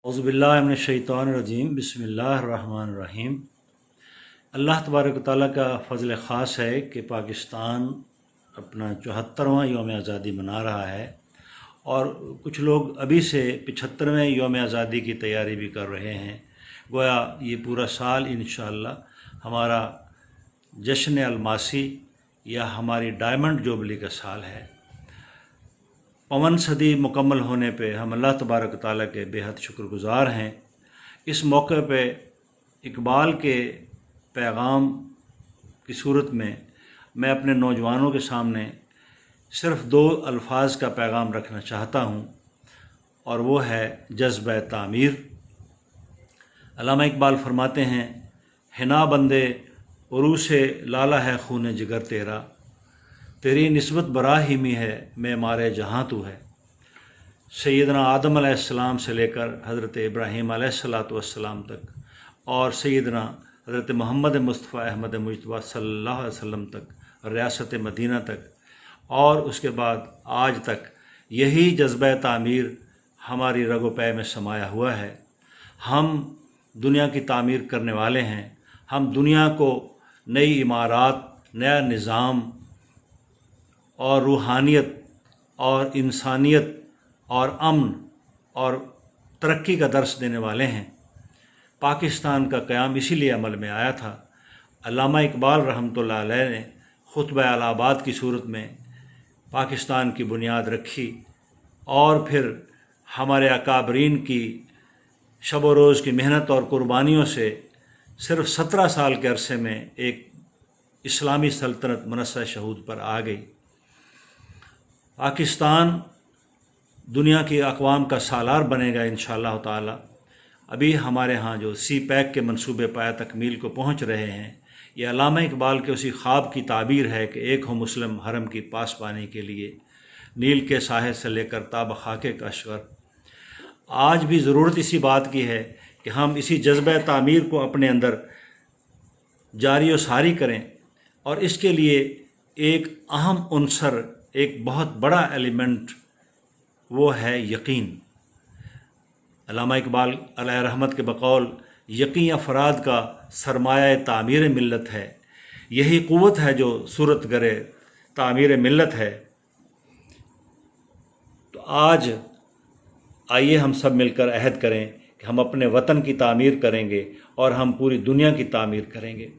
औज़ुबिल्लाहि मिनश्शैतानिर्रजीम बिस्मिल्लाहिर्रहमानिर्रहीम। अल्लाह तबारक व तआला का फ़ज़ल ख़ास है कि पाकिस्तान अपना 74वां यौम आज़ादी मना रहा है और कुछ लोग अभी से 75वें यौम आज़ादी की तैयारी भी कर रहे हैं। गोया ये पूरा साल इंशाअल्लाह हमारा जश्न अलमासी या हमारी डायमंड जुबली का साल है। 55 सदी मुकम्मल होने पे हम अल्लाह तबारक ताला के बेहद शुक्रगुज़ार हैं। इस मौके पे इकबाल के पैगाम की सूरत में मैं अपने नौजवानों के सामने सिर्फ़ 2 अल्फाज का पैगाम रखना चाहता हूँ और वो है जज़्बा तामीर। अल्लामा इकबाल फरमाते हैं, हिना बंदे उरूसे लाला है खून जिगर तेरा, तेरी निस्बत बराहिमी है मैं मारे जहाँ तू है। सैयदना आदम अलैहिस्सलाम से लेकर हज़रत इब्राहीम अलैहिस्सलाम तक और सैयदना हज़रत मोहम्मद मुस्तफ़ा अहमद मुज्तबा सल्लल्लाहु अलैहि वसल्लम तक, रियासत मदीना तक और उसके बाद आज तक यही जज़्बा तामीर हमारी रगो पै में समाया हुआ है। हम दुनिया की तामीर करने वाले हैं। हम दुनिया को नई इमारत, नया निज़ाम और रूहानियत और इंसानियत और अमन और तरक्की का दर्स देने वाले हैं। पाकिस्तान का क़याम इसीलिए अमल में आया था। अल्लामा इकबाल रहमतुल्लाह अलैह ने खुतबा अल-आबाद की सूरत में पाकिस्तान की बुनियाद रखी और फिर हमारे अकाबरीन की शब व रोज़ की मेहनत और कुर्बानियों से सिर्फ़ 17 साल के अरसे में एक इस्लामी सल्तनत मनस्सा शहूद पर आ गई। पाकिस्तान दुनिया की अक़वाम का सालार बनेगा इंशाअल्लाह ताला। अभी हमारे यहाँ जो सी पैक के मंसूबे पाया तकमील को पहुँच रहे हैं, ये अल्लामा इकबाल के उसी ख्वाब की ताबीर है कि एक हो मुस्लिम हरम की पासबानी के लिए, नील के साहिल से लेकर ताब खाके कश्गर। आज भी ज़रूरत इसी बात की है कि हम इसी जज़्बा तामीर को अपने अंदर जारी व सारी करें और इसके लिए एक अहम उन्सर, एक बहुत बड़ा एलिमेंट वो है यकीन। अल्लामा इकबाल अलैहि रहमत के बकौल यकीन अफराद का सरमाया तामीर मिल्लत है। यही क़ुव्वत है जो सूरत गरे तामीर मिल्लत है। तो आज आइए हम सब मिलकर अहद करें कि हम अपने वतन की तामीर करेंगे और हम पूरी दुनिया की तामीर करेंगे।